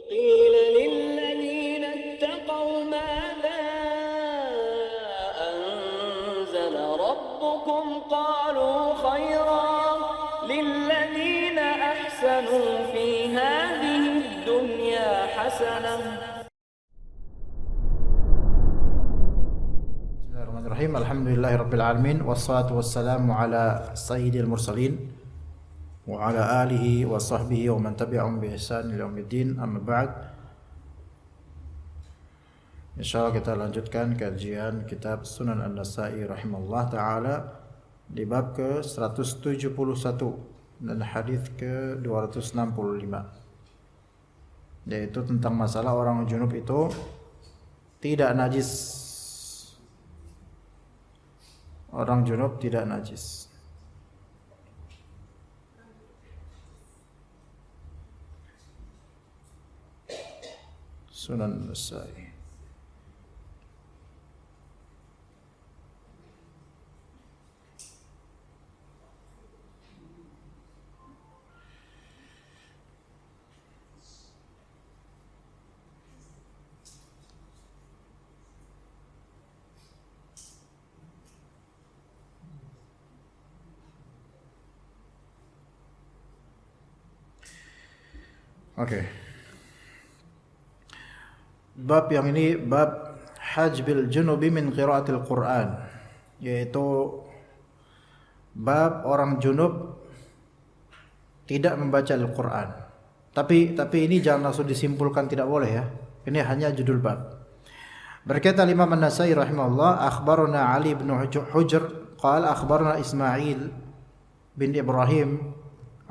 قيل للذين اتقوا ماذا أنزل ربكم قالوا خيرا للذين أحسنوا في هذه الدنيا حسنة. Bismillahirrahmanirrahim. Alhamdulillahirabbil alamin wassalatu wassalamu ala sayyidil mursalin wa ala alihi wa sahbihi wa man tabi'ahum bi ihsan ila yaumiddin. Amma ba'd. Insyaallah kita lanjutkan kajian kitab Sunan An-Nasa'i rahimahullah taala di bab ke-171 dan hadis ke-265, yaitu tentang masalah orang junub itu tidak najis. Orang junub tidak najis. Sunan Nasa'i. Oke. Bab yang ini bab hajbil junubi min qiraatil Quran, yaitu bab orang junub tidak membaca Al-Quran. Tapi ini jangan langsung disimpulkan tidak boleh ya. Ini hanya judul bab. Berkata Imam An-Nasa'i rahimahullah, akhbarana Ali bin Hujr qala akhbarana Ismail bin Ibrahim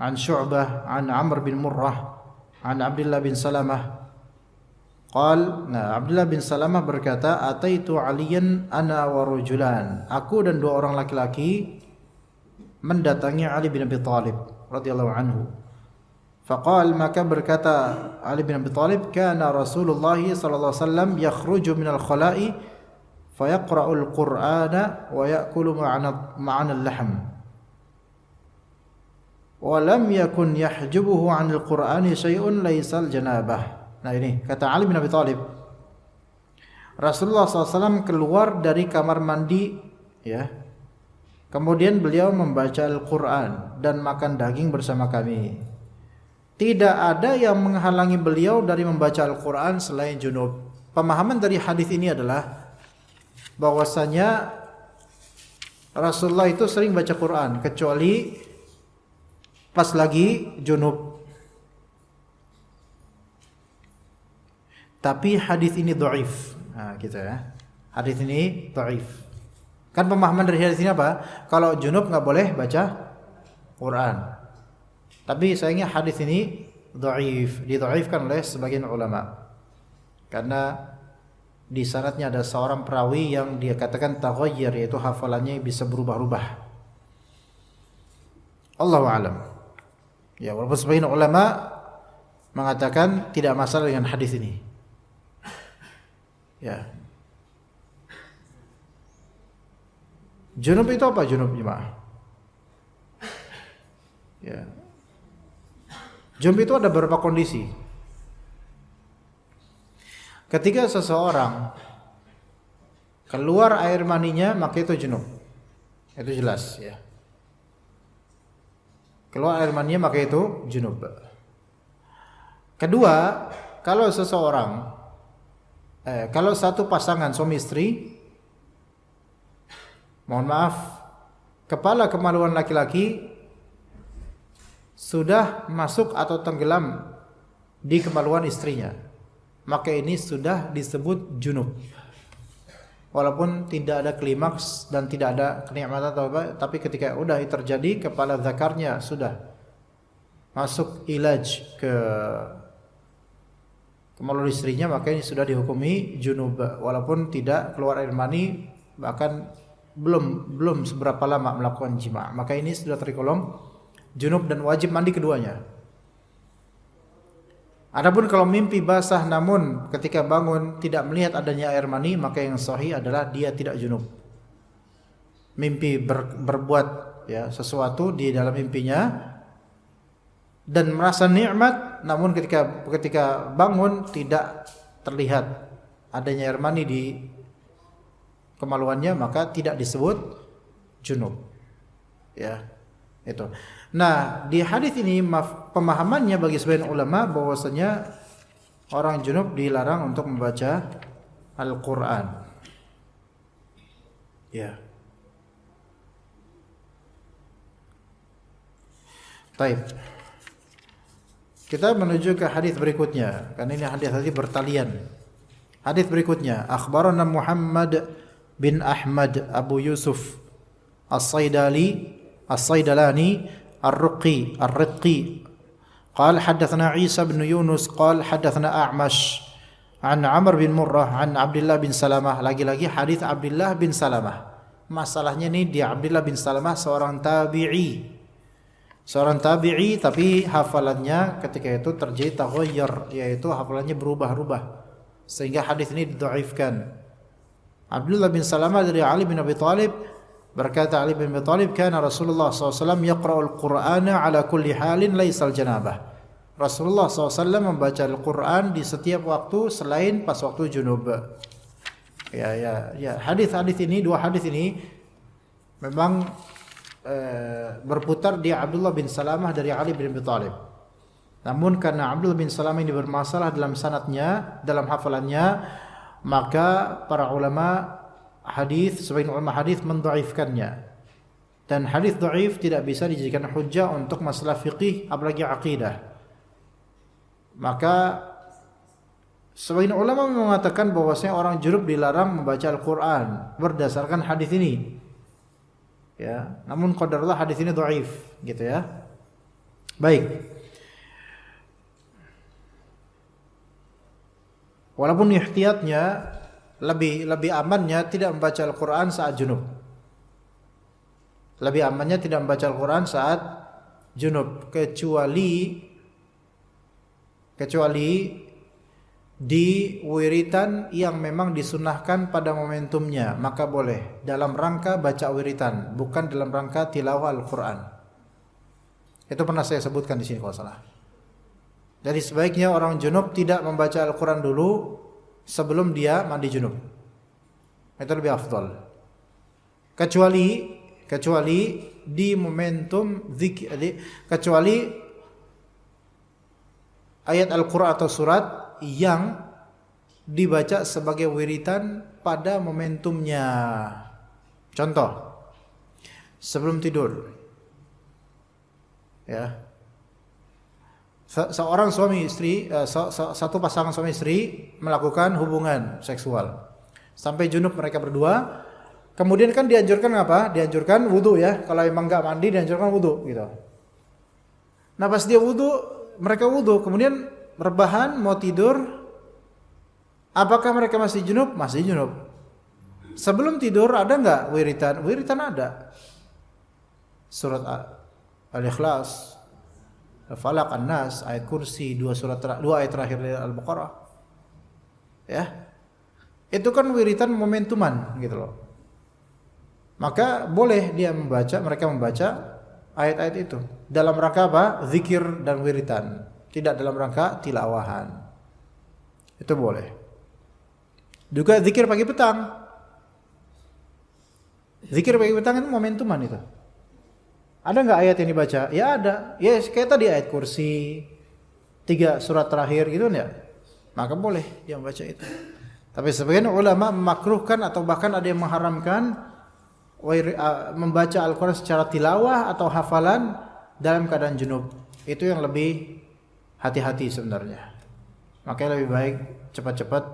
an Syu'bah an Amr bin Murrah an Abdullah bin Salamah qal. Nah, Abdullah bin Salamah berkata, ataitu Aliyan ana wa rajulan, aku dan dua orang laki-laki mendatangi Ali bin Abi Thalib radhiyallahu anhu. Faqal, maka berkata Ali bin Abi Thalib, kana Rasulullah sallallahu alaihi wasallam yakhruju minal khala'i fayaqra'ul Qur'ana wa ya'kulu ma'ana al-lahm wa lam yakun yahjubuhu 'anil Qur'ani syai'un laisal janabah. Nah, ini kata Ali bin Abi Thalib, Rasulullah SAW keluar dari kamar mandi ya. Kemudian beliau membaca Al-Qur'an dan makan daging bersama kami. Tidak ada yang menghalangi beliau dari membaca Al-Qur'an selain junub. Pemahaman dari hadis ini adalah bahwasanya Rasulullah itu sering baca Quran kecuali pas lagi junub. Tapi hadis ini dhaif. Nah, gitu ya. Hadis ini dhaif. Kan pemahaman dari hadis ini apa? Kalau junub enggak boleh baca Quran. Tapi sayangnya hadis ini dhaif, didhaifkan oleh sebagian ulama. Karena di sanadnya ada seorang perawi yang dia katakan taghayyar, yaitu hafalannya bisa berubah-ubah. Allahu a'lam. Ya, walaupun sebagian ulama mengatakan tidak masalah dengan hadis ini. Ya. Junub itu apa junub, jemaah? Ya. Junub itu ada beberapa kondisi. Ketika seseorang keluar air maninya, maka itu junub. Itu jelas ya. Keluar air maninya maka itu junub. Kedua, kalau seseorang kalau satu pasangan suami istri, mohon maaf, kepala kemaluan laki-laki sudah masuk atau tenggelam di kemaluan istrinya, maka ini sudah disebut junub. Walaupun tidak ada klimaks dan tidak ada kenikmatan atau apa, tapi ketika udah terjadi, kepala zakarnya sudah masuk ilaj ke kemaluan istrinya, maka ini sudah dihukumi junub. Walaupun tidak keluar air mani, bahkan belum seberapa lama melakukan jima', maka ini sudah tergolong junub dan wajib mandi keduanya. Adapun kalau mimpi basah namun ketika bangun tidak melihat adanya air mani, maka yang sahih adalah dia tidak junub. Mimpi berbuat ya sesuatu di dalam mimpinya dan merasa nikmat, namun ketika bangun tidak terlihat adanya air mani di kemaluannya, maka tidak disebut junub. Ya, itu. Nah, di hadis ini pemahamannya bagi sebagian ulama bahwasanya orang junub dilarang untuk membaca Al-Qur'an. Ya. Baik. Kita menuju ke hadis berikutnya, karena ini hadis tadi bertalian. Hadis berikutnya, akhbarana Muhammad bin Ahmad Abu Yusuf As-Saidalani Ar-Riqi قال حدثنا عيسى بن يونس قال حدثنا أعمش عن عمرو بن مرة عن عبد الله بن سلامة. Lagi-lagi hadis Abdullah bin Salamah. Masalahnya ini di Abdullah bin Salamah seorang tabi'i. Seorang tabi'i tapi hafalannya ketika itu terjadi taghayyur, yaitu hafalannya berubah-ubah sehingga hadis ini didhaifkan. Abdullah bin Salamah dari Ali bin Abi Thalib berkata, Ali bin Abi Thalib, kana Rasulullah SAW yaqra'ul Qur'ana ala kulli halin laisal janabah. Rasulullah SAW membaca Al-Quran di setiap waktu selain pas waktu junub. Ya. Hadis-hadis ini, dua hadis ini memang berputar di Abdullah bin Salamah dari Ali bin Abi Thalib. Namun karena Abdullah bin Salamah ini bermasalah dalam sanadnya, dalam hafalannya, maka para ulama hadis, sebagian ulama hadis mendhaifkannya. Dan hadis dhaif tidak bisa dijadikan hujjah untuk masalah fiqih apalagi akidah. Maka sebagian ulama mengatakan bahwasanya orang junub dilarang membaca Al-Qur'an berdasarkan hadis ini. Ya, namun qadarullah hadis ini dhaif, gitu ya. Baik. Walaupun ihtiyatnya lebih amannya tidak membaca Al-Quran saat junub. Lebih amannya tidak membaca Al-Quran saat junub, kecuali di wiritan yang memang disunahkan pada momentumnya, maka boleh dalam rangka baca wiritan, bukan dalam rangka tilawah Al-Quran. Itu pernah saya sebutkan di sini kalau salah. Jadi sebaiknya orang junub tidak membaca Al-Quran dulu sebelum dia mandi junub. Itu lebih afdal. Kecuali di momentum zikir, kecuali ayat Al-Quran atau surat yang dibaca sebagai wiritan pada momentumnya. Contoh, sebelum tidur. Ya. Seorang suami istri, satu pasangan suami istri melakukan hubungan seksual sampai junub mereka berdua. Kemudian kan dianjurkan apa? Dianjurkan wudu ya. Kalau emang nggak mandi dianjurkan wudu gitu. Nah pas dia wudu, mereka wudu, kemudian rebahan mau tidur. Apakah mereka masih junub? Masih junub. Sebelum tidur ada nggak wiritan? Wiritan ada. Surat Al-Ikhlas, Falaq, An-Nas, ayat kursi, dua ayat terakhir dari Al-Baqarah. Ya. Itu kan wiritan momentuman gitu loh. Maka boleh mereka membaca ayat-ayat itu dalam rangka apa? Zikir dan wiritan, tidak dalam rangka tilawahan. Itu boleh. Juga zikir pagi petang. Zikir pagi petang itu momentuman itu. Ada nggak ayat yang dibaca? Ya ada. Ya kayak tadi ayat kursi, 3 surat terakhir gitu ya. Maka boleh dia membaca itu. Tapi sebagian ulama memakruhkan atau bahkan ada yang mengharamkan membaca Al-Quran secara tilawah atau hafalan dalam keadaan junub. Itu yang lebih hati-hati sebenarnya. Makanya lebih baik cepat-cepat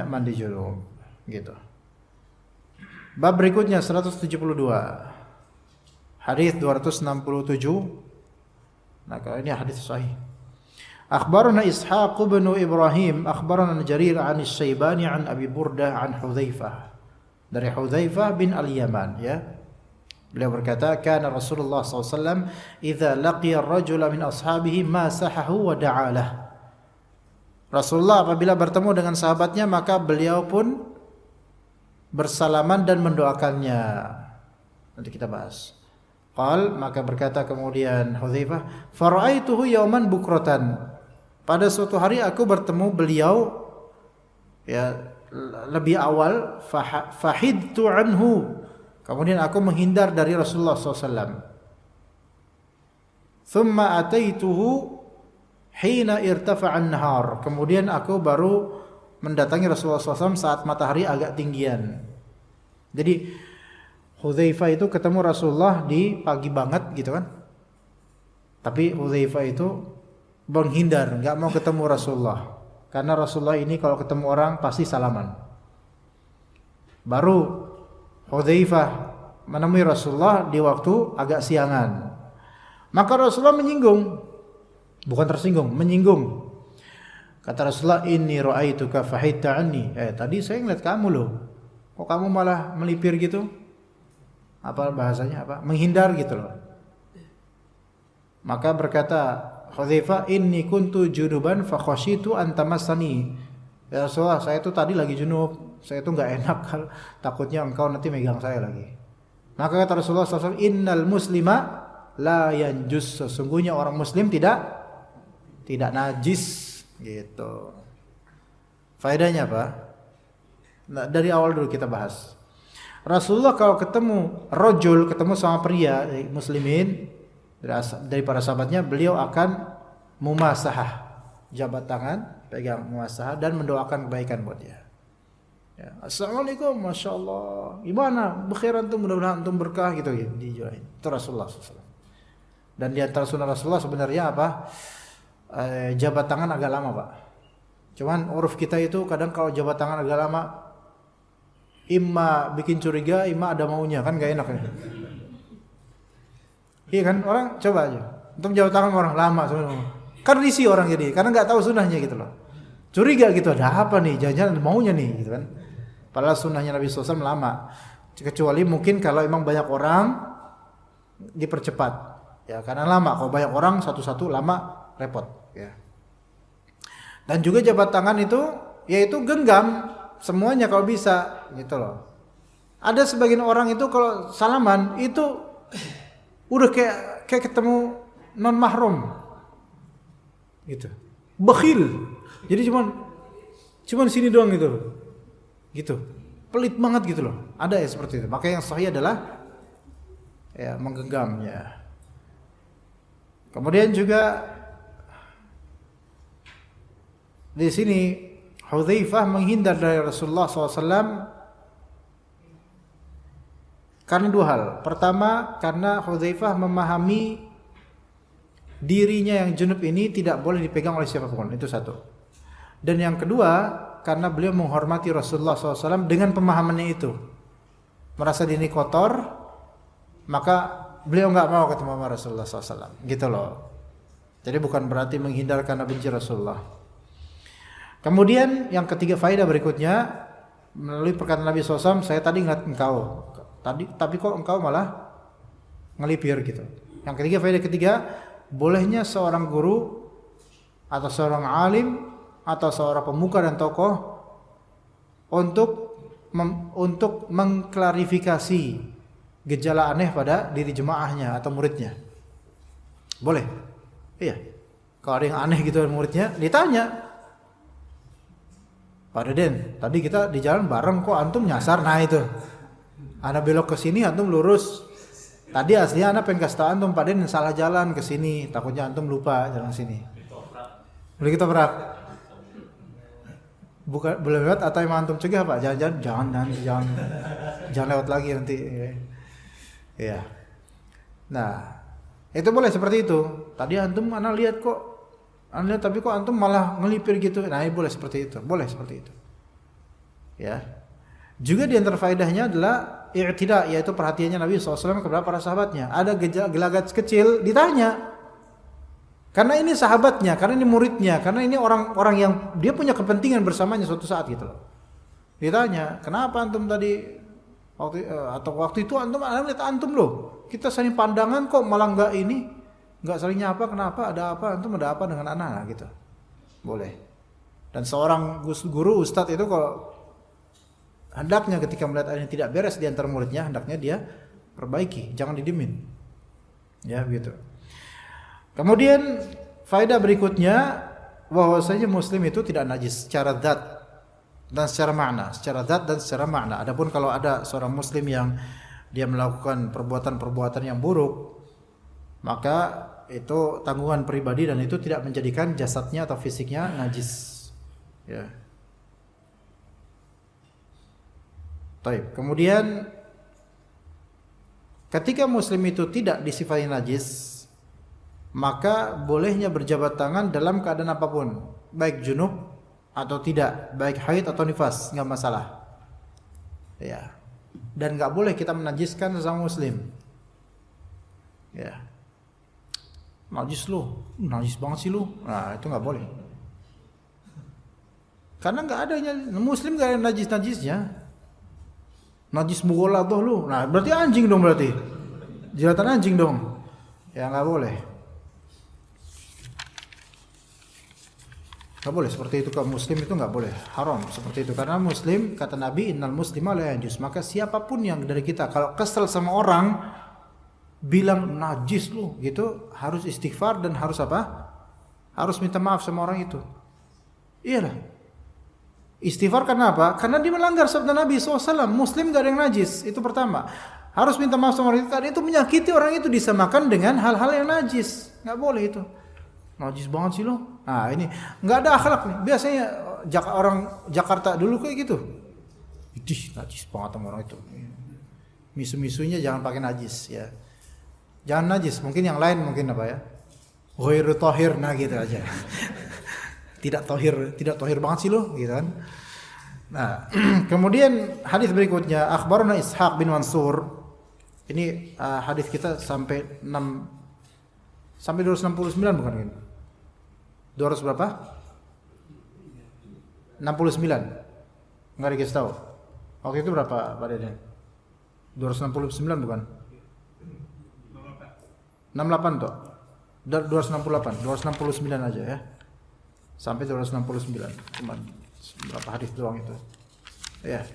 mandi junub gitu. Bab berikutnya 172. Hadis 267. Nah, kalau ini hadis sahih. Akhbarana Ishaq bin Ibrahim, akhbarana Jarir an Syaibani an Abi Burdah an Hudzaifah. Dari Hudzaifah bin Al-Yaman ya. Beliau berkata, kana Rasulullah SAW idza laqiya ar-rajula min ashabihi ma sahahu wa da'alah. Rasulullah apabila bertemu dengan sahabatnya maka beliau pun bersalaman dan mendoakannya. Nanti kita bahas. Qal, maka berkata kemudian Hudzaifah, fara'aituhu yauman bukratan. Pada suatu hari aku bertemu beliau ya lebih awal, fahidtu anhu. Kemudian aku menghindar dari Rasulullah SAW. Thumma ataituhu hina irtafa'an nahar. Kemudian aku baru mendatangi Rasulullah SAW saat matahari agak tinggian. Jadi Hudzaifah itu ketemu Rasulullah di pagi banget gitu kan. Tapi Hudzaifah itu menghindar, enggak mau ketemu Rasulullah. Karena Rasulullah ini kalau ketemu orang pasti salaman. Baru Hudzaifah menemui Rasulullah di waktu agak siangan. Maka Rasulullah menyinggung. Bukan tersinggung, menyinggung. Kata Rasulullah, inni ra'aituka fahidta anni. Tadi saya ngeliat kamu loh. Kok kamu malah melipir gitu? Apa bahasanya apa? Menghindar gitu loh. Maka berkata Hudzaifah, inni kuntu junuban fa khasyitu an tamassani. Ya Rasulullah, saya itu tadi lagi junub. Saya itu enggak enak takutnya engkau nanti megang saya lagi. Maka kata Rasulullah SAW, innal muslima la yanjus. Sesungguhnya orang muslim tidak najis gitu. Faedahnya apa? Nah, dari awal dulu kita bahas. Rasulullah kalau ketemu rajul, ketemu sama pria muslimin dari para sahabatnya, beliau akan mumasahah, jabat tangan, pegang mumasahah dan mendoakan kebaikan buat dia. Ya, assalamualaikum, masya Allah, gimana? Bekhair antum, mudah-mudahan antum berkah gitu ya, dijualin. Itu Rasulullah SAW. Dan di antara sunnah Rasulullah sebenarnya apa? Jabat tangan agak lama, Pak. Cuman uruf kita itu kadang kalau jabat tangan agak lama, imma bikin curiga, imma ada maunya, kan gak enak ya. Iya kan, orang coba aja untuk jabat tangan orang lama sebenarnya. Kan risih orang jadi, karena nggak tahu sunnahnya gitu loh. Curiga gitu, ada apa nih? Jangan-jangan ada maunya nih, gitu kan? Padahal sunnahnya Nabi SAW lama. Kecuali mungkin kalau emang banyak orang dipercepat, ya karena lama. Kalau banyak orang satu-satu lama repot, ya. Dan juga jabat tangan itu, yaitu genggam semuanya kalau bisa, gitu loh. Ada sebagian orang itu kalau salaman itu udah kayak ketemu non mahram gitu, bakhil, jadi cuman sini doang gitu, pelit banget gitu loh. Ada ya seperti itu. Maka yang sahih adalah ya menggenggamnya. Kemudian juga di sini Hudzaifah menghindar dari Rasulullah SAW karena dua hal. Pertama, karena Hudzaifah memahami dirinya yang junub ini tidak boleh dipegang oleh siapapun. Itu satu. Dan yang kedua, karena beliau menghormati Rasulullah SAW dengan pemahamannya itu. Merasa diri kotor, maka beliau nggak mau ketemu sama Rasulullah SAW. Gitu loh. Jadi bukan berarti menghindar karena benci Rasulullah. Kemudian yang ketiga faedah berikutnya, melalui perkataan Nabi SAW, saya tadi ngeliat engkau. Tapi kok engkau malah ngelipir gitu. Yang ketiga, faedah ketiga, bolehnya seorang guru atau seorang alim atau seorang pemuka dan tokoh untuk mengklarifikasi gejala aneh pada diri jemaahnya atau muridnya. Boleh. Iya. Kalau ada yang aneh gitu dari muridnya, ditanya, Pak Deden, tadi kita di jalan bareng kok antum nyasar, nah itu. Ana belok ke sini, antum lurus. Tadi aslinya ana pengen kasih tahu antum, Pak Deden salah jalan ke sini, takutnya antum lupa jalan sini. Boleh kita berak. Bukan boleh lewat atau emang antum cegah, Pak? Jangan lewat lagi nanti. Iya. Nah, itu boleh seperti itu. Tadi antum ana lihat kok. Ana lihat tapi kok antum malah ngelipir gitu. Nah, ini boleh seperti itu. Boleh seperti itu. Ya. Juga di antara faedahnya adalah i'tida, yaitu perhatiannya Nabi SAW kepada para sahabatnya. Ada gelagat kecil ditanya. Karena ini sahabatnya, karena ini muridnya, karena ini orang-orang yang dia punya kepentingan bersamanya suatu saat gitu loh. Ditanya, kenapa antum tadi waktu itu antum lihat antum loh. Kita saling pandangan kok malah enggak saling nyapa, kenapa? Ada apa? Antum ada apa dengan anak gitu. Boleh. Dan seorang guru ustadz itu kalau hendaknya ketika melihat ada yang tidak beres di antara muridnya, hendaknya dia perbaiki, jangan didimin. Ya, begitu. Kemudian faedah berikutnya bahwasanya muslim itu tidak najis secara zat dan secara makna, secara zat dan secara makna. Adapun kalau ada seorang muslim yang dia melakukan perbuatan-perbuatan yang buruk, maka itu tanggungan pribadi dan itu tidak menjadikan jasadnya atau fisiknya najis. Ya. Baik. Kemudian ketika muslim itu tidak disifati najis, maka bolehnya berjabat tangan dalam keadaan apapun, baik junub atau tidak, baik haid atau nifas, enggak masalah. Ya. Dan enggak boleh kita menajiskan sesama muslim. Ya. Najis lu, najis banget sih lu. Nah, itu enggak boleh. Karena enggak adanya muslim enggak ada najis-najisnya. Najis mughalladhah lu. Nah, berarti anjing dong berarti. Jeratan anjing dong. Ya enggak boleh. Enggak boleh seperti itu, kalau muslim itu enggak boleh, haram seperti itu. Karena muslim, kata Nabi, innal muslima la yanjus. Maka siapapun yang dari kita kalau kesel sama orang bilang najis lu gitu, harus istighfar dan harus apa? Harus minta maaf sama orang itu. Iyalah. Istighfar karena apa? Karena dia melanggar sabda Nabi SAW. Muslim enggak ada yang najis. Itu pertama. Harus minta maaf sama orang itu. Karena itu menyakiti orang itu, disamakan dengan hal-hal yang najis. Enggak boleh itu. Najis banget sih lo. Nah ini nggak ada akhlak nih. Biasanya orang Jakarta dulu kayak gitu. Idih, najis banget sama orang itu. Misu-misunya jangan pakai najis ya. Jangan najis. Mungkin yang lain mungkin apa ya? Ghairu tahir, nah gitu aja. Tidak tahir banget sih lo, gitu kan. Nah kemudian hadis berikutnya, akhbarana Ishaq bin Mansur. Ini hadis kita sampai 269 bukan kan? 200 berapa? 69. Enggak dikasih tahu. Waktu itu berapa Pak Deden? 269 bukan? 68 toh. 269 aja ya. Sampai 269. Cuma berapa hadis doang itu. Ya.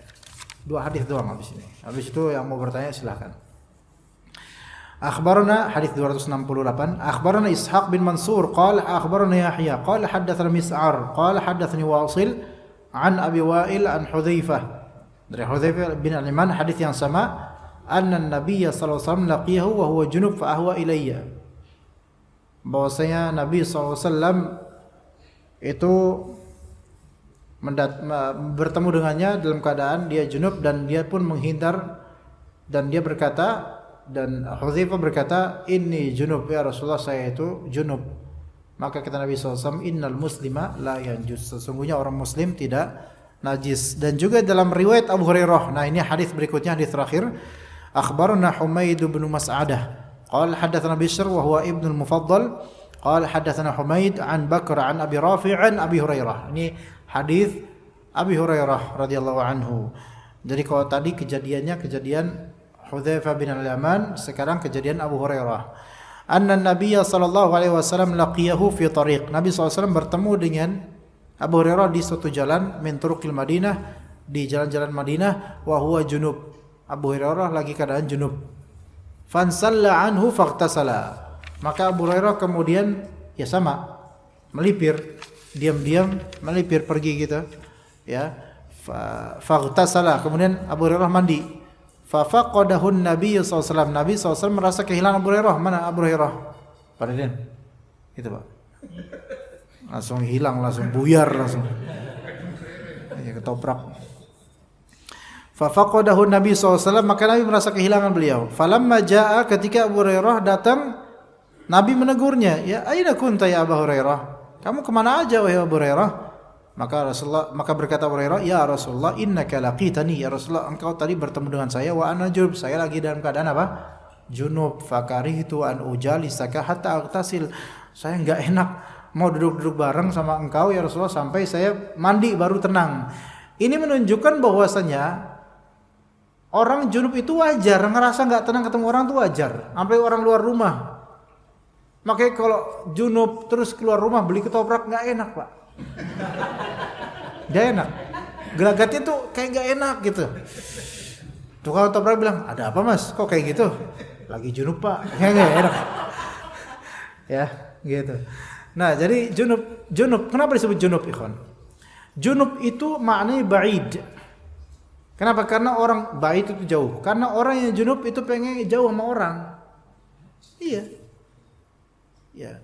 2 hadis doang habis ini. Habis itu yang mau bertanya silakan. أخبرنا حديث 268 أخبرنا إسحاق بن منصور قال أخبرنا يحيى قال حدثنا مسعر قال حدثني واصل عن أبي وائل عن حذيفة dari Hudzaifah bin Al-Yaman hadis yang sama anna Nabiy sallallahu alaihi wasallam laqiyahu wa huwa junub fa ahwa ilayya, bahwasanya Nabi sallallahu alaihi wasallam itu bertemu dengannya dalam keadaan dia junub dan dia pun menghindar, dan dia berkata, dan Hudzaifah berkata, inni junub ya Rasulullah, saya itu junub. Maka kata Nabi SAW, innal muslima la yanjus, sesungguhnya orang muslim tidak najis. Dan juga dalam riwayat Abu Hurairah, nah ini hadis berikutnya, hadis terakhir, akhbarana Humaid bin Mas'adah qala hadatsana Bishr wa huwa ibnu al-Mufaddal qala hadatsana Humaid an Bakr an Abi Rafi' an Abi Hurairah. Ini hadis Abi Hurairah radhiyallahu anhu. Jadi kalau tadi kejadiannya kejadian Hudzaifah bin Al-Yaman, sekarang kejadian Abu Hurairah. Anna Nabiy sallallahu alaihi wasallam laqiyahu fi tariq. Nabi SAW bertemu dengan Abu Hurairah di suatu jalan min turuqil Madinah, di jalan-jalan Madinah, wa huwa junub. Abu Hurairah lagi keadaan junub. Fansalla anhu faghtasala. Maka Abu Hurairah kemudian ya sama, melipir, diam-diam melipir pergi gitu. Ya. Faghtasala, kemudian Abu Hurairah mandi. Fafaqadahun Nabi SAW. Nabi SAW merasa kehilangan Abu Hurairah. Mana Abu Hurairah? Pak Deden, itu Pak. Langsung hilang, langsung buyar, langsung. Ya, ketoprak. Fafaqadahun Nabi SAW. Maka Nabi merasa kehilangan beliau. Falamma ja'a, ketika Abu Hurairah datang, Nabi menegurnya. Ya, aina kunta ya Abu Hurairah? Kamu kemana aja wahai Abu Hurairah? Maka berkata Abu Hurairah, ya Rasulullah, innaka laqitani, ya Rasulullah, engkau tadi bertemu dengan saya, wa ana junub, saya lagi dalam keadaan apa? Junub. Fakarihtu an ujalisaka hatta aghtasil, saya enggak enak mau duduk-duduk bareng sama engkau ya Rasulullah sampai saya mandi baru tenang. Ini menunjukkan bahwasanya orang junub itu wajar, ngerasa enggak tenang ketemu orang itu wajar, sampai orang luar rumah. Makanya kalau junub terus keluar rumah beli ketoprak enggak enak, Pak. Gak enak, gelagatnya tuh kayak gak enak gitu. Tukang ketoprak bilang, ada apa mas? Kok kayak gitu? Lagi junub pak. Gak enak. Ya, gitu. Nah, jadi junub kenapa disebut junub, ikhwan? Junub itu maknanya ba'id. Kenapa? Karena orang ba'id itu jauh. Karena orang yang junub itu pengen jauh sama orang. Iya. Ya.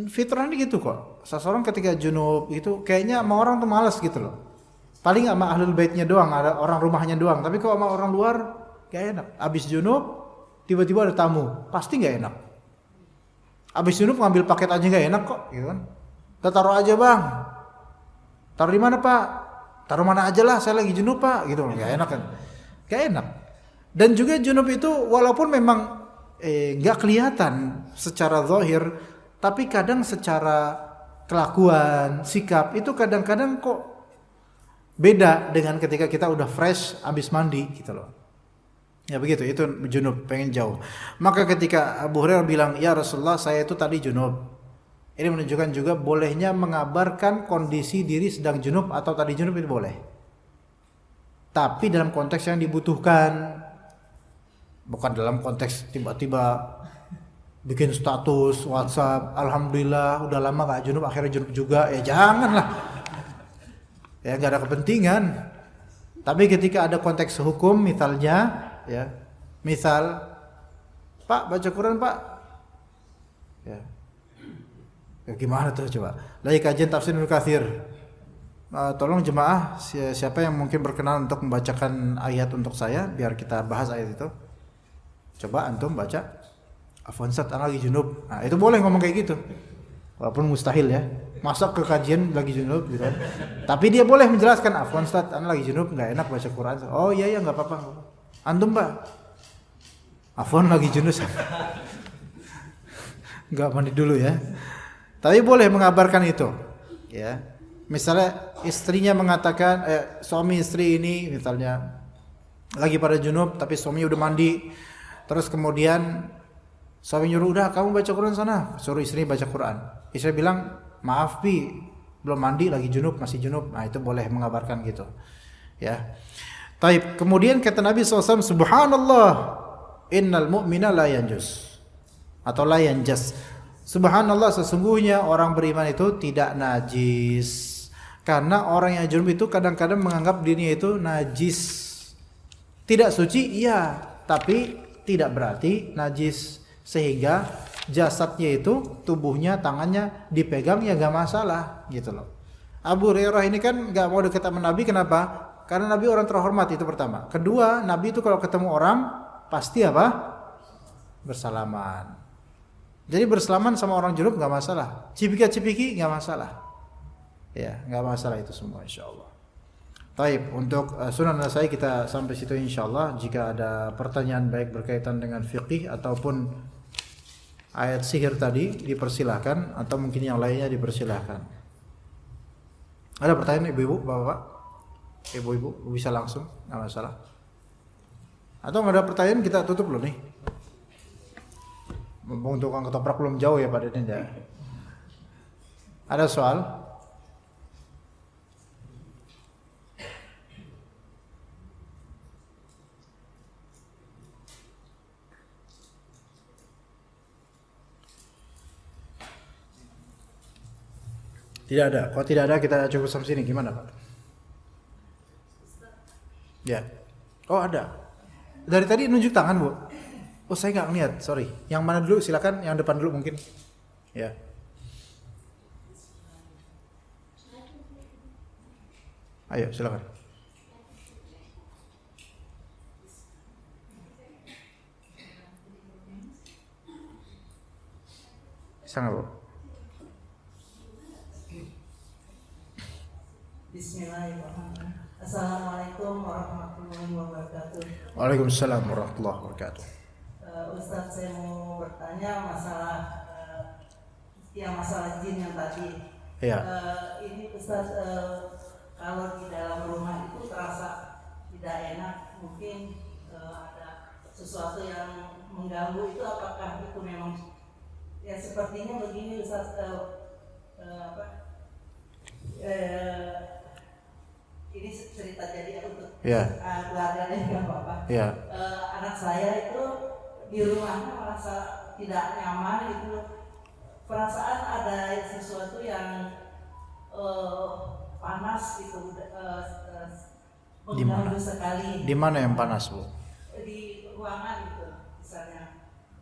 Fitrahnya gitu kok. Seseorang ketika junub itu kayaknya sama orang tuh malas gitu loh. Paling sama ahlul baitnya doang, ada orang rumahnya doang. Tapi kalau sama orang luar gak enak. Abis junub tiba-tiba ada tamu, pasti gak enak. Abis junub ngambil paket aja gak enak kok, gitu kan? Kita taruh aja bang. Taruh di mana pak? Taruh mana aja lah, saya lagi junub pak, gitu. Gak enak kan? Gak enak. Dan juga junub itu walaupun memang gak kelihatan secara zahir, tapi kadang secara kelakuan, sikap itu kadang-kadang kok beda dengan ketika kita udah fresh abis mandi gitu loh. Ya begitu, itu junub, pengen jauh. Maka ketika Abu Hurairah bilang, ya Rasulullah saya itu tadi junub. Ini menunjukkan juga bolehnya mengabarkan kondisi diri sedang junub atau tadi junub itu boleh. Tapi dalam konteks yang dibutuhkan. Bukan dalam konteks tiba-tiba bikin status WhatsApp, alhamdulillah udah lama gak junub, akhirnya junub juga. Ya janganlah. Ya gak ada kepentingan. Tapi ketika ada konteks hukum misalnya, ya, misal Pak baca Quran Pak, ya, gimana tuh coba? Lagi kajian tafsir Ibnu Katsir, tolong jemaah siapa yang mungkin berkenan untuk membacakan ayat untuk saya biar kita bahas ayat itu. Coba antum baca. Afwan Ustaz, ana lagi junub. Nah, itu boleh ngomong kayak gitu. Walaupun mustahil ya. Masa ke kajian lagi junub gitu kan. Tapi dia boleh menjelaskan, afwan Ustaz, ana lagi junub, enggak enak baca Quran. Oh iya ya enggak apa-apa. Antum Pak, afwan lagi junub. Enggak mandi dulu ya. Tapi boleh mengabarkan itu. Ya. Misalnya istrinya mengatakan suami istri ini misalnya lagi pada junub tapi suaminya udah mandi. Terus kemudian suami nyuruh, udah kamu baca Quran sana, suruh istri baca Quran. Istri bilang, maaf Bi, belum mandi, lagi junub, masih junub. Nah itu boleh mengabarkan gitu. Ya. Taib. Kemudian kata Nabi SAW, Subhanallah, innal mu'mina la yanjus. Atau la yanjas. Subhanallah, sesungguhnya orang beriman itu tidak najis. Karena orang yang junub itu kadang-kadang menganggap dirinya itu najis. Tidak suci, iya, tapi tidak berarti najis, sehingga jasadnya itu, tubuhnya, tangannya dipegang ya gak masalah gitu loh. Abu Hurairah ini kan gak mau dekat sama Nabi, kenapa? Karena Nabi orang terhormat, itu pertama. Kedua, Nabi itu kalau ketemu orang pasti apa? Bersalaman. Jadi bersalaman sama orang junub gak masalah, cipika-cipiki gak masalah. Ya, gak masalah itu semua insyaallah. Taib, untuk Sunan Nasai kita sampai situ insyaallah. Jika ada pertanyaan baik berkaitan dengan fikih ataupun ayat sihir tadi dipersilahkan, atau mungkin yang lainnya dipersilahkan. Ada pertanyaan ibu-ibu, bapak-bapak? Ibu-ibu bisa langsung, nggak masalah. Atau nggak ada pertanyaan kita tutup loh nih. Mumpung tukang ketoprak belum jauh ya Pak Deden ya. Ada soal? Tidak ada. Kalau tidak ada kita cukup sampai sini. Gimana Pak? Ya. Oh ada. Dari tadi nunjuk tangan Bu. Oh saya nggak ngeliat. Sorry. Yang mana dulu? Silakan. Yang depan dulu mungkin. Ya. Ayo silakan. Bisa nggak Bu? Bismillahirrahmanirrahim. Assalamualaikum warahmatullahi wabarakatuh. Waalaikumsalam warahmatullahi wabarakatuh. Ustaz, saya mau bertanya masalah masalah jin yang tadi. Iya. Ini Ustaz, kalau di dalam rumah itu terasa tidak enak, mungkin ada sesuatu yang mengganggu, itu apakah itu memang ya sepertinya begini Ustaz, ini cerita jadi untuk keluarga dan juga bapak. Anak saya itu di rumahnya merasa tidak nyaman, itu perasaan ada sesuatu yang panas gitu, Di mana? mengganggu sekali Di mana yang panas, Bu? di ruangan gitu, misalnya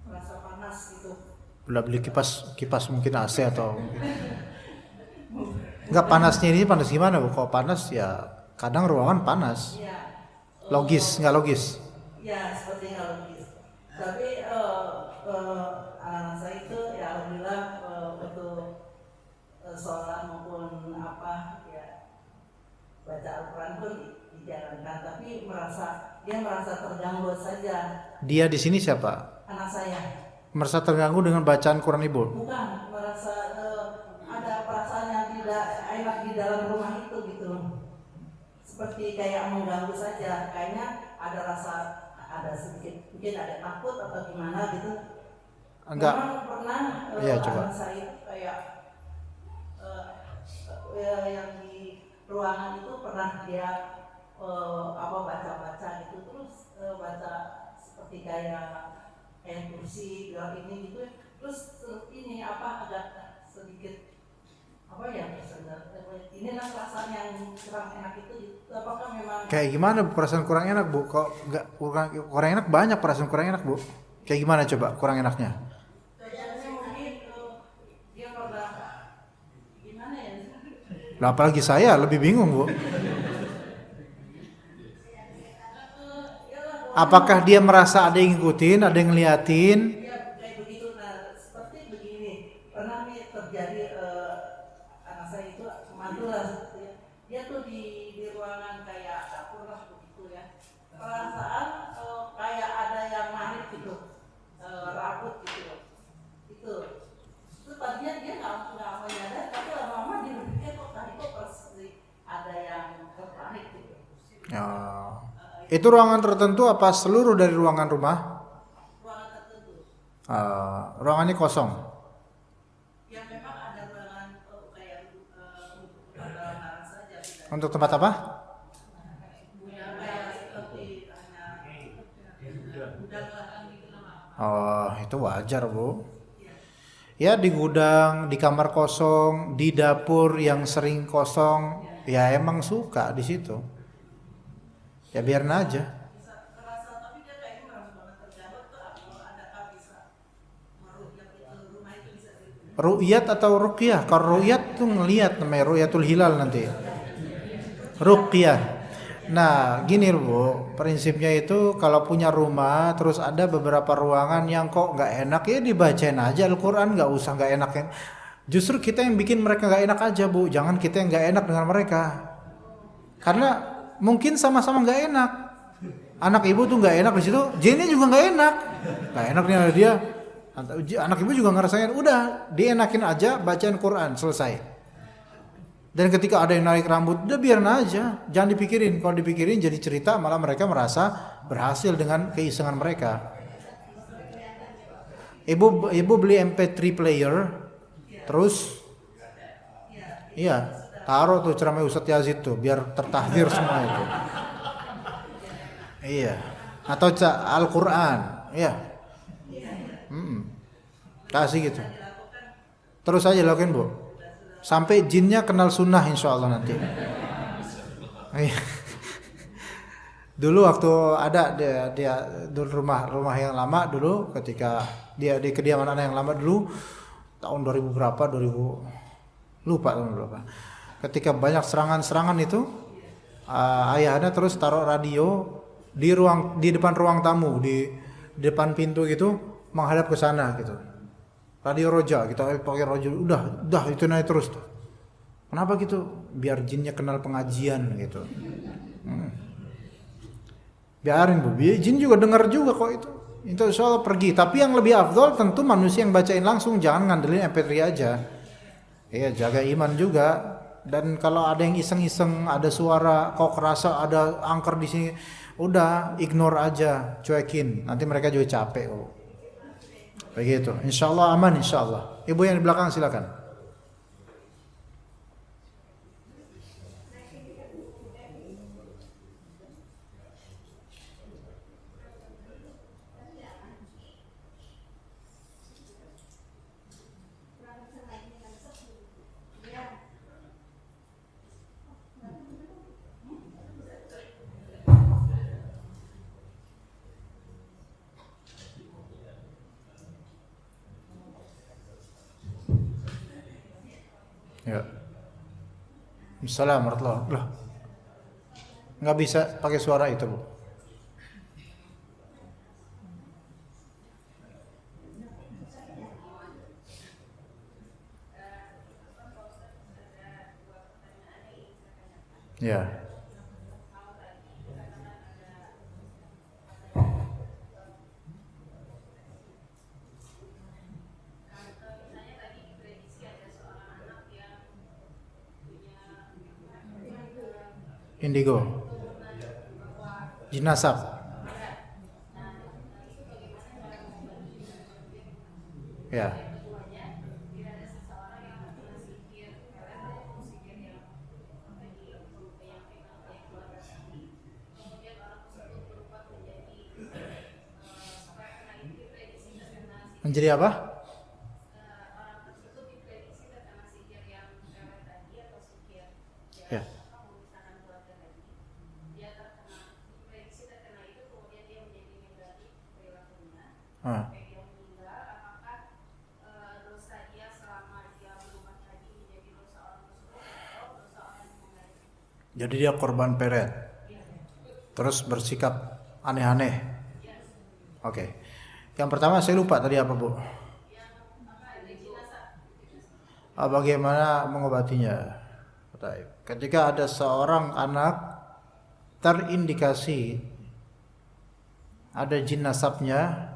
merasa panas gitu. Udah beli kipas mungkin AC atau enggak, panasnya ini panas gimana, Bu? Kalau panas ya kadang ruangan panas. Iya. Logis, nggak logis? Ya, sepertinya logis. Tapi anak-anak saya itu ya alhamdulillah untuk sholat maupun apa ya baca Al-Quran pun dijalankan. Tapi dia merasa terganggu saja. Dia di sini siapa? Anak saya. Merasa terganggu dengan bacaan Quran Ibu? Bukan, merasa ada perasaan yang tidak enak di dalam rumah itu gitu. Seperti kayak mengganggu saja. Kayaknya ada sedikit, mungkin ada takut atau gimana gitu. Enggak. Memang pernah Iya, coba. anak saya itu kayak yang di ruangan itu pernah dia baca-baca gitu, terus baca seperti kayak kursi bilang ini gitu, terus ini agak sedikit inilah perasaan yang kurang enak itu, apakah memang Kayak gimana perasaan kurang enak, Bu? Kok enggak kurang enak, banyak perasaan kurang enak, Bu. Kayak gimana coba kurang enaknya? kayaknya mungkin dia pernah gimana ya? Lah apalagi saya lebih bingung, Bu. Apakah dia merasa ada yang ngikutin, ada yang ngeliatin? Ya kayak begitu. Nah seperti begini, pernah nih terjadi anak saya itu mantul lah, dia tuh di ruangan kayak dapur lah begitu ya, perasaan kayak ada yang narik gitu, rambut gitu itu tadinya dia nggak menyadar, tapi lama-lama dia berpikir kok tadi kok pasti ada yang tertarik gitu. Oh. Itu ruangan tertentu apa seluruh dari ruangan rumah? Ruangan tertentu Ruangannya kosong. yang memang ada ruangan kayak barang saja tidak. Untuk tempat apa? Oh, itu wajar, Bu. Ya di gudang, di kamar kosong, di dapur yang sering kosong, ya emang suka di situ. Ya biarin aja. Ru'yat atau ruqyah? Kalau ru'yat tuh ngelihat, namanya ru'yatul hilal nanti. Ruqyah. Nah, gini Bu, prinsipnya itu kalau punya rumah terus ada beberapa ruangan yang kok nggak enak, ya dibacain aja Al-Quran, nggak usah nggak enak. Justru kita yang bikin mereka nggak enak aja, Bu. Jangan kita yang nggak enak dengan mereka. Karena mungkin sama-sama nggak enak. Anak ibu tuh nggak enak di situ, jinnya juga nggak enak. Nggak enak nih dia. Anak ibu juga ngerasain. Udah, dienakin aja bacaan Quran, selesai. Dan ketika ada yang narik rambut, udah biarin aja, jangan dipikirin. Kalau dipikirin jadi cerita, malah mereka merasa berhasil dengan keisengan mereka. Ibu beli MP3 player, terus, iya, taruh tuh ceramah Ustadz Yazid tuh, biar tertahdir semua itu. Iya, atau Al-Quran, iya. Kasih gitu. Terus aja lakuin, Bu. Sampai jinnya kenal sunnah insya Allah nanti. Dulu waktu ada dia dulu rumah yang lama dulu, ketika dia di kediaman anak yang lama dulu tahun 2000 berapa, 2000 lupa tahun berapa. Ketika banyak serangan itu, ayahnya terus taruh radio di depan ruang tamu, di depan pintu gitu, menghadap ke sana gitu. Radio roja, kita pakai roja, udah itu naik terus tuh. Kenapa gitu? Biar jinnya kenal pengajian gitu. Biarin, Bu, jin juga dengar juga kok itu. Itu soal pergi. Tapi yang lebih afdol tentu manusia yang bacain langsung, jangan ngandelin MP3 aja. Iya, jaga iman juga. Dan kalau ada yang iseng-iseng, ada suara kok kerasa ada angker di sini, udah ignore aja, cuekin. Nanti mereka juga capek kok. Begitu. Insyaallah aman insyaallah. Ibu yang di belakang silakan. Ya. Assalamualaikum warahmatullahi wabarakatuh. Loh. Nggak bisa pakai suara itu, Bu. Ya. Indigo. Jin nasab. Ya. Menjadi apa? Ya. Ah. Jadi dia korban peret. Terus bersikap aneh-aneh. Oke. Yang pertama saya lupa tadi apa, Bu? Bagaimana mengobatinya? Ketika ada seorang anak terindikasi ada jin nasabnya,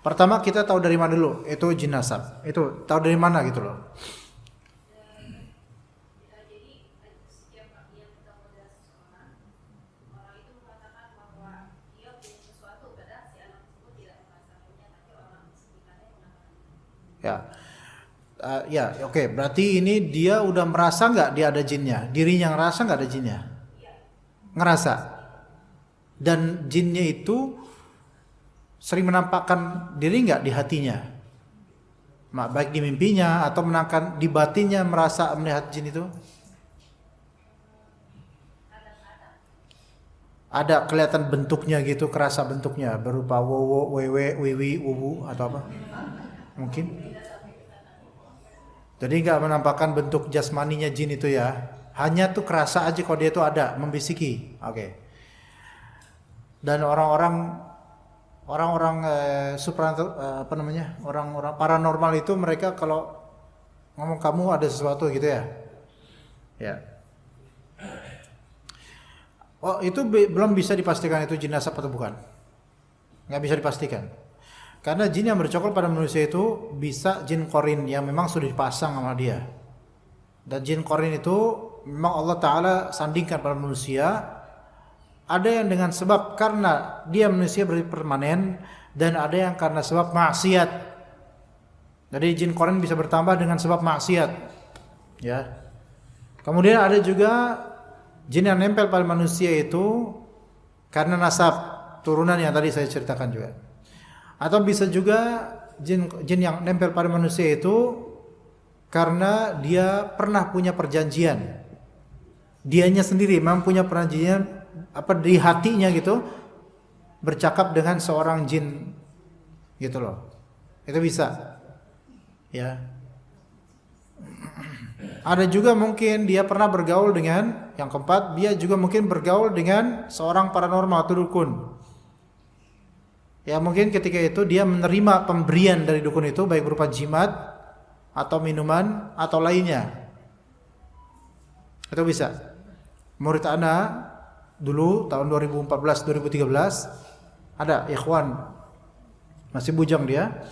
pertama kita tahu dari mana dulu itu jin nasab. Itu tahu dari mana gitu loh. Ya, oke. Berarti ini dia udah merasa nggak dia ada jinnya? Dirinya ngerasa nggak ada jinnya? Ngerasa. Dan jinnya itu sering menampakkan diri nggak di hatinya? Baik di mimpinya atau menampakkan di batinnya merasa melihat jin itu? Ada kelihatan bentuknya gitu, kerasa bentuknya berupa wowo, wewe, wiwi, wuwu atau apa? Mungkin. Jadi nggak menampakkan bentuk jasmaninya jin itu ya, hanya tuh kerasa aja kalau dia itu ada, membisiki. Oke. Dan orang-orang orang-orang paranormal itu mereka kalau ngomong kamu ada sesuatu gitu ya. Ya. Oh, itu belum bisa dipastikan itu jin nasab atau bukan. Nggak bisa dipastikan. Karena jin yang bercokol pada manusia itu bisa jin korin yang memang sudah dipasang sama dia. Dan jin korin itu memang Allah Ta'ala sandingkan pada manusia. Ada yang dengan sebab karena dia manusia permanen, dan ada yang karena sebab maksiat. Jadi jin korin bisa bertambah dengan sebab maksiat. Ya. Kemudian ada juga jin yang nempel pada manusia itu karena nasab, turunan yang tadi saya ceritakan juga. Atau bisa juga jin yang nempel pada manusia itu karena dia pernah punya perjanjian. Dianya sendiri memang punya perjanjian di hatinya gitu, bercakap dengan seorang jin gitu loh. Itu bisa. Ya. Ada juga mungkin dia pernah bergaul dengan, yang keempat, dia juga mungkin bergaul dengan seorang paranormal atau dukun. Ya mungkin ketika itu dia menerima pemberian dari dukun itu, baik berupa jimat atau minuman atau lainnya. Itu bisa. Murid ana dulu tahun 2014-2013 ada ikhwan, masih bujang dia,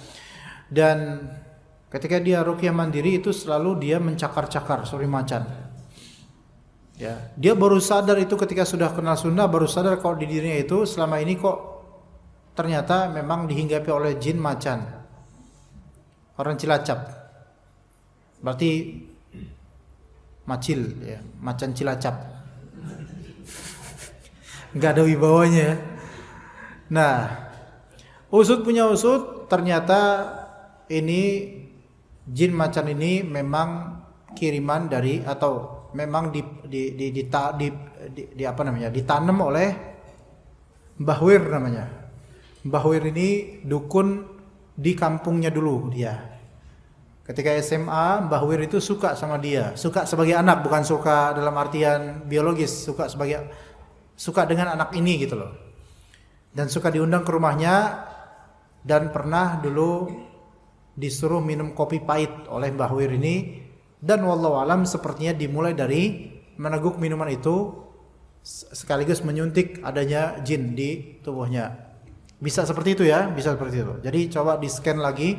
dan ketika dia ruqyah mandiri itu selalu dia mencakar-cakar seperti macan. Ya, dia baru sadar itu ketika sudah kenal sunnah, baru sadar kalau di dirinya itu selama ini kok ternyata memang dihinggapi oleh jin macan, orang Cilacap. Berarti macil, ya, macan Cilacap. Nggak ada wibawanya. Nah, usut punya usut, ternyata ini jin macan ini memang kiriman dari, atau memang ditanam oleh Mbah Wir namanya. Mbah Wir ini dukun di kampungnya dulu dia. Ketika SMA, Mbah Wir itu suka sama dia, suka sebagai anak, bukan suka dalam artian biologis, suka dengan anak ini gitu loh. Dan suka diundang ke rumahnya dan pernah dulu disuruh minum kopi pahit oleh Mbah Wir ini, dan wallahu alam sepertinya dimulai dari meneguk minuman itu sekaligus menyuntik adanya jin di tubuhnya. Bisa seperti itu ya, bisa seperti itu. Jadi coba di-scan lagi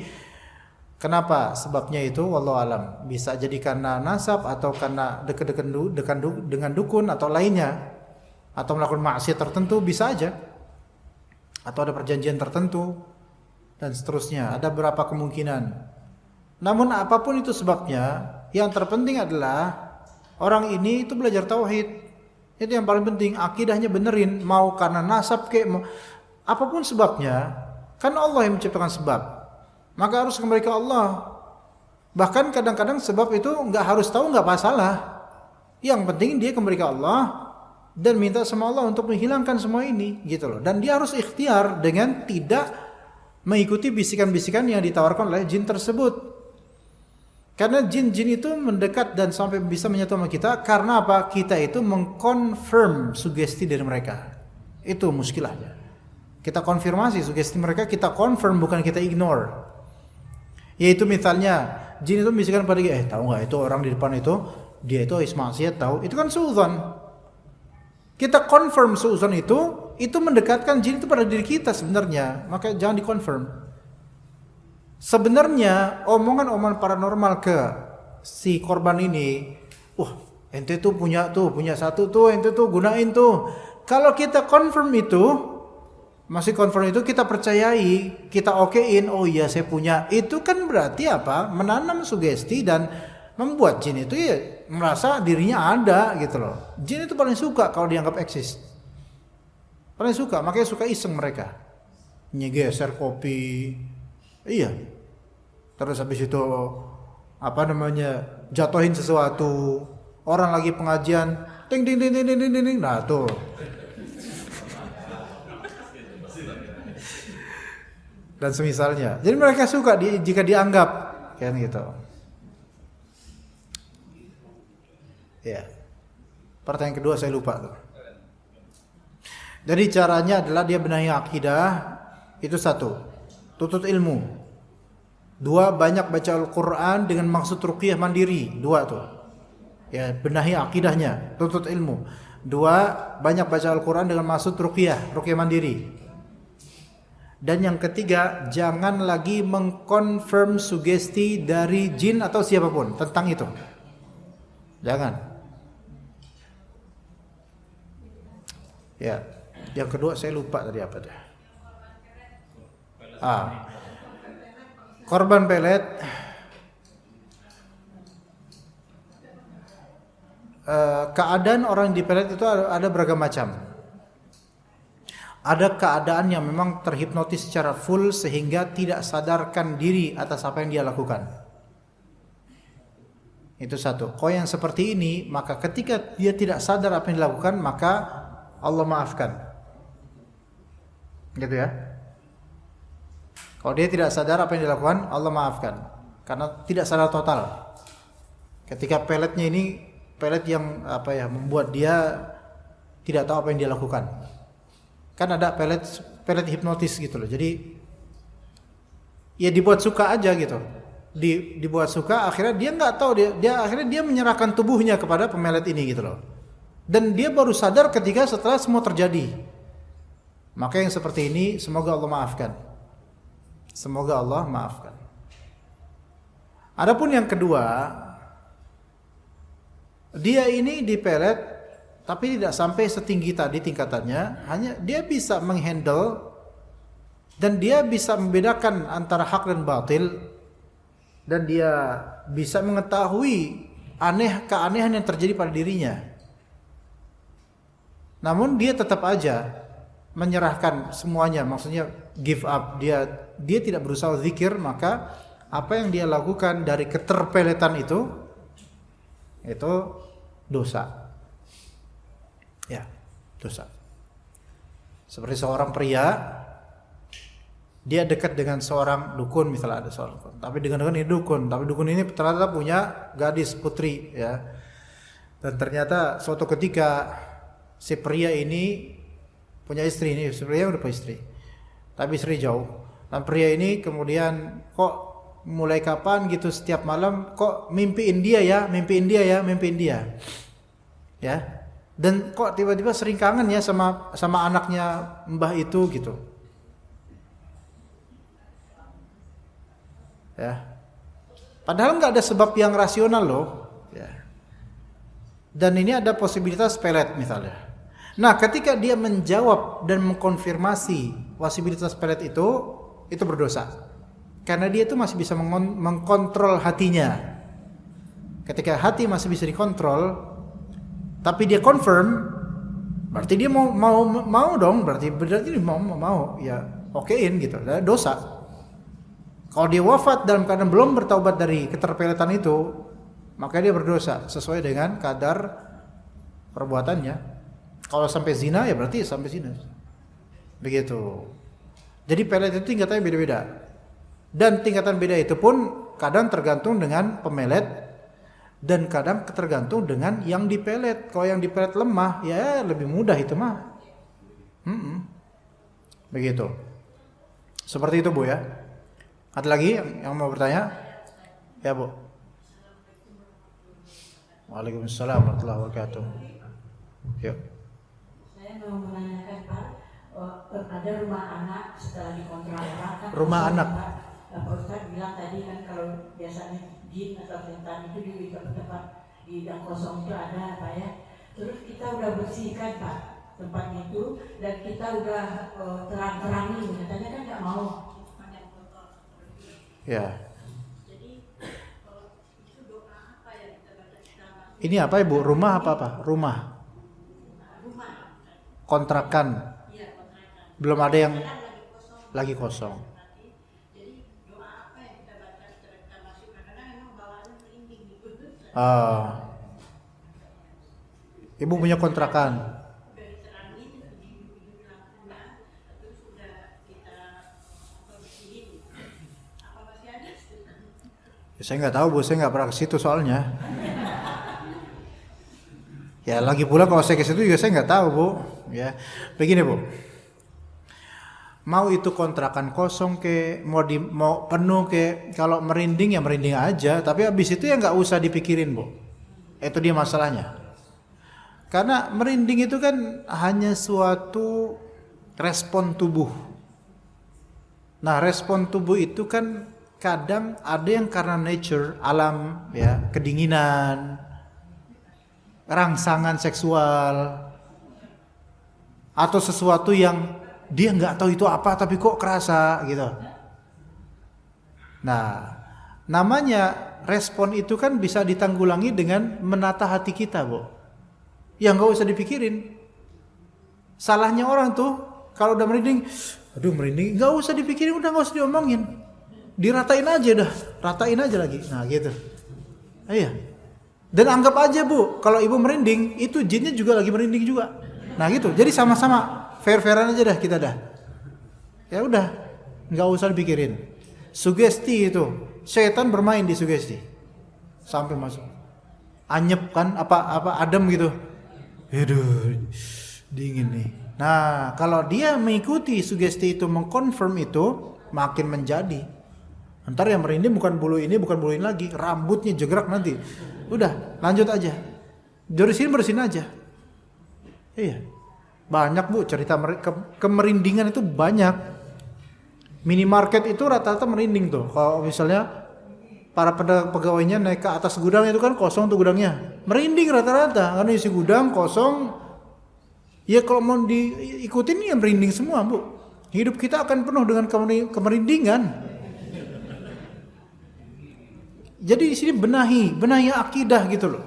kenapa sebabnya itu, wallahu alam. Bisa jadi karena nasab atau karena dengan dukun atau lainnya, atau melakukan maksiat tertentu, bisa aja. Atau ada perjanjian tertentu dan seterusnya. Ada beberapa kemungkinan. Namun apapun itu sebabnya, yang terpenting adalah orang ini itu belajar tauhid. Itu yang paling penting, akidahnya benerin, mau karena nasab kayak apapun sebabnya, kan Allah yang menciptakan sebab. Maka harus kembali ke Allah. Bahkan kadang-kadang sebab itu nggak harus tahu, nggak masalah. Yang penting dia kembali ke Allah dan minta sama Allah untuk menghilangkan semua ini, gitu loh. Dan dia harus ikhtiar dengan tidak mengikuti bisikan-bisikan yang ditawarkan oleh jin tersebut. Karena jin-jin itu mendekat dan sampai bisa menyatu sama kita karena apa? Kita itu mengkonfirm sugesti dari mereka. Itu muskilahnya. Kita konfirmasi sugesti mereka, kita confirm, bukan kita ignore. Yaitu misalnya jin itu bisikan pada dia, tahu nggak itu orang di depan itu dia itu habis maksiat, tahu? Itu kan suudzon. Kita confirm suudzon itu mendekatkan jin itu pada diri kita sebenarnya. Maka jangan dikonfirm. Sebenarnya omongan-omongan paranormal ke si korban ini, ente tuh punya satu tuh, ente tuh gunain tuh. Kalau kita confirm itu, masih confirm itu, kita percayai, kita okein, oh iya saya punya, itu kan berarti apa? Menanam sugesti dan membuat jin itu ya merasa dirinya ada gitu loh. Jin itu paling suka kalau dianggap eksis. Paling suka, makanya suka iseng mereka. Nyegeser kopi. Iya. Terus habis itu jatuhin sesuatu. Orang lagi pengajian, ting ting ting ting ting ting ting. Nah, tuh. Dan semisalnya. Jadi mereka suka jika dianggap kan gitu. Ya. Pertanyaan kedua saya lupa tuh. Jadi caranya adalah dia benahi akidah, itu satu. Tuntut ilmu. Dua, banyak baca Al-Quran dengan maksud ruqyah mandiri. Dua tuh. Ya, benahi akidahnya, tuntut ilmu. Dua, banyak baca Al-Quran dengan maksud ruqyah mandiri. Dan yang ketiga, jangan lagi mengkonfirm sugesti dari jin atau siapapun tentang itu. Jangan. Ya, yang kedua saya lupa tadi apa dah. Korban pelet. Keadaan orang di pelet itu ada beragam macam. Ada keadaan yang memang terhipnotis secara full sehingga tidak sadarkan diri atas apa yang dia lakukan. Itu satu. Kalau yang seperti ini, maka ketika dia tidak sadar apa yang dilakukan, maka Allah maafkan. Gitu ya. Kalau dia tidak sadar apa yang dilakukan, Allah maafkan. Karena tidak sadar total. Ketika peletnya ini, pelet yang membuat dia tidak tahu apa yang dia lakukan. Kan ada pelet hipnotis gitu loh. Jadi ya dibuat suka aja gitu. Dibuat suka, akhirnya dia nggak tahu, akhirnya dia menyerahkan tubuhnya kepada pemelet ini gitu loh. Dan dia baru sadar ketika setelah semua terjadi. Maka yang seperti ini semoga Allah maafkan. Semoga Allah maafkan. Adapun yang kedua, dia ini dipelet tapi tidak sampai setinggi tadi tingkatannya, hanya dia bisa menghandle dan dia bisa membedakan antara hak dan batil, dan dia bisa mengetahui keanehan yang terjadi pada dirinya. Namun dia tetap aja menyerahkan semuanya, maksudnya give up, dia tidak berusaha zikir, maka apa yang dia lakukan dari keterpeletan itu dosa. Ya, dosa. Seperti seorang pria dia dekat dengan seorang dukun, misalnya ada seorang dukun, tapi dengan ini dukun, tapi dukun ini ternyata punya gadis putri ya, dan ternyata suatu ketika si pria ini punya istri, ini si pria udah punya istri, tapi istri jauh, dan pria ini kemudian kok mulai kapan gitu setiap malam kok mimpiin dia ya, ya, dan kok tiba-tiba sering kangen ya sama anaknya mbah itu gitu. Ya. Padahal nggak ada sebab yang rasional loh. Ya. Dan ini ada posibilitas pelet misalnya. Nah, ketika dia menjawab dan mengkonfirmasi posibilitas pelet itu berdosa. Karena dia itu masih bisa mengkontrol hatinya. Ketika hati masih bisa dikontrol, tapi dia confirm, berarti dia mau dong, berarti dia mau ya okein gitu. Dosa. Kalau dia wafat dalam keadaan belum bertaubat dari keterpeletan itu, maka dia berdosa sesuai dengan kadar perbuatannya. Kalau sampai zina ya berarti sampai zina. Begitu. Jadi pelet itu tingkatannya beda-beda. Dan tingkatan beda itu pun kadang tergantung dengan pemelet dan kadang tergantung dengan yang dipelet. Kalau yang dipelet lemah, ya lebih mudah itu mah. Begitu. Seperti itu Bu ya. Ada lagi yang mau bertanya? Ya Bu. Waalaikumsalam warahmatullahi wabarakatuh. Yuk. Saya mau menanyakan Pak, ada rumah anak setelah dikontrak orang kan. Rumah anak. Pak Ustadz bilang tadi kan kalau biasanya jin atau setan itu di tempat di yang kosong itu ada Pak ya. Terus kita udah bersihkan Pak tempat itu dan kita udah terang-terangi, katanya kan nggak mau. Ya. Ini apa Ibu? Rumah apa? Rumah. Kontrakan. Belum ada yang lagi kosong. Ibu punya kontrakan. Ya, saya nggak tahu Bu, saya nggak pernah ke situ soalnya. Ya lagi pula kalau saya ke situ juga saya nggak tahu Bu. Ya begini Bu, mau itu kontrakan kosong ke, mau penuh ke, kalau merinding ya merinding aja. Tapi abis itu ya nggak usah dipikirin Bu. Itu dia masalahnya. Karena merinding itu kan hanya suatu respon tubuh. Nah respon tubuh itu kan kadang ada yang karena nature, alam ya, kedinginan, rangsangan seksual, atau sesuatu yang dia nggak tahu itu apa tapi kok kerasa gitu. Nah, namanya respon itu kan bisa ditanggulangi dengan menata hati kita, Bu. Ya nggak usah dipikirin. Salahnya orang tuh kalau udah merinding, aduh merinding, nggak usah dipikirin, udah nggak usah diomongin. Diratain aja dah, ratain aja lagi. Nah gitu. Iya. Dan anggap aja Bu, kalau ibu merinding, itu jinnya juga lagi merinding juga. Nah gitu. Jadi sama-sama fair-fairan aja dah kita dah. Ya udah, nggak usah dipikirin. Sugesti itu, setan bermain di sugesti sampai masuk. Anyep kan, apa adem gitu. Aduh, dingin nih. Nah kalau dia mengikuti sugesti itu, mengkonfirm itu, makin menjadi. Ntar yang merinding bukan bulu ini lagi, rambutnya jegrak nanti. Udah, lanjut aja. Dari sini bersihin aja. Iya. Banyak Bu cerita kemerindingan itu banyak. Minimarket itu rata-rata merinding tuh. Kalau misalnya para pegawainya naik ke atas gudang itu kan kosong tuh gudangnya. Merinding rata-rata karena isi gudang kosong. Ya kalau mau diikutin ya merinding semua Bu. Hidup kita akan penuh dengan kemerindingan. Jadi di sini benahi akidah gitu loh.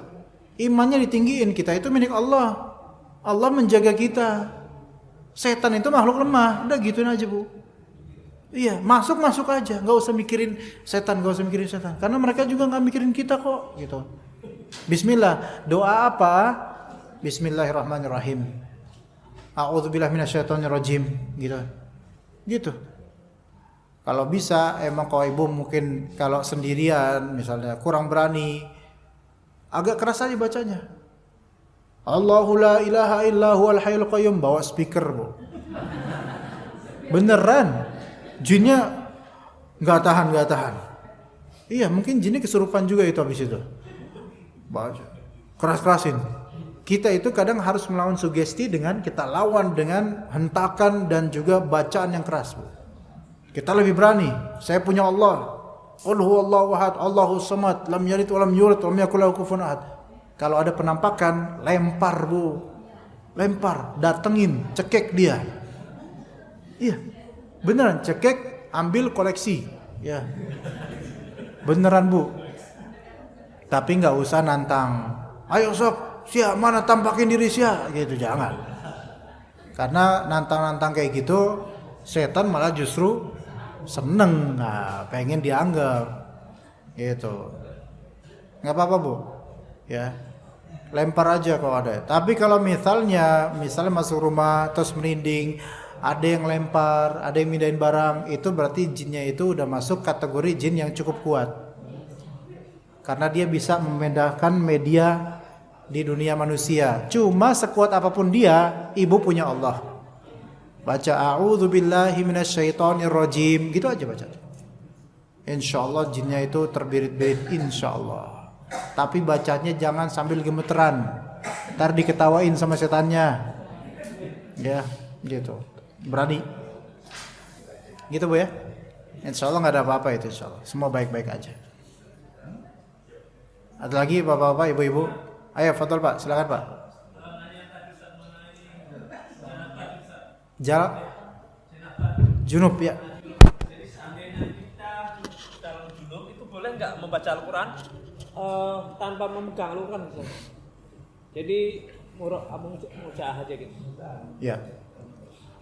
Imannya ditinggiin, kita itu milik Allah. Allah menjaga kita. Setan itu makhluk lemah, udah gituin aja Bu. Iya, masuk aja, nggak usah mikirin setan, karena mereka juga nggak mikirin kita kok, gitu. Bismillah, doa apa? Bismillahirrahmanirrahim. A'udzubillahi minasyaitonirrajim, gitu. Kalau bisa, emang kalau ibu mungkin kalau sendirian misalnya kurang berani, agak keras aja bacanya. Allahu la ilaha illa huwal hayyul qayyum, bawa speaker bu. Beneran, jinnya nggak tahan. Iya, mungkin jinnya kesurupan juga itu habis itu. Baca, keras-kerasin. Kita itu kadang harus melawan sugesti dengan kita lawan dengan hentakan dan juga bacaan yang keras bu. Kita lebih berani. Saya punya Allah. Qul huwallahu ahad, Allahus samad, lam yalid wa lam yulad wa lam yakul lahu kufuwan ahad. Kalau ada penampakan, lempar bu. Lempar, datengin, cekek dia. Iya. Beneran cekek, ambil koleksi. Ya. Beneran bu. Tapi enggak usah nantang. Ayo sok, sia mana tampakin diri sia gitu, jangan. Karena nantang-nantang kayak gitu, setan malah justru seneng, nah, pengen dianggap gitu. Nggak apa-apa bu, ya lempar aja kalau ada. Tapi kalau misalnya masuk rumah terus merinding, ada yang lempar, ada yang mindahin barang, itu berarti jinnya itu udah masuk kategori jin yang cukup kuat, karena dia bisa memindahkan media di dunia manusia. Cuma sekuat apapun dia, ibu punya Allah. Baca a'udzubillahi minasyaitonirrajim, gitu aja baca. Insyaallah jinnya itu terbirit-birit, insyaallah. Tapi bacanya jangan sambil gemeteran, ntar diketawain sama setannya. Ya, gitu. Berani. Gitu bu ya. Insyaallah nggak ada apa-apa itu, insyaallah. Semua baik-baik aja. Ada lagi bapak-bapak, ibu-ibu? Ayo, fadhol pak, silakan pak. Jarak junub ya. Jadi seandainya kita dalam junub itu boleh nggak membaca Al-Quran tanpa memegang Al-Quran? Jadi mujaah aja gitu. Ya.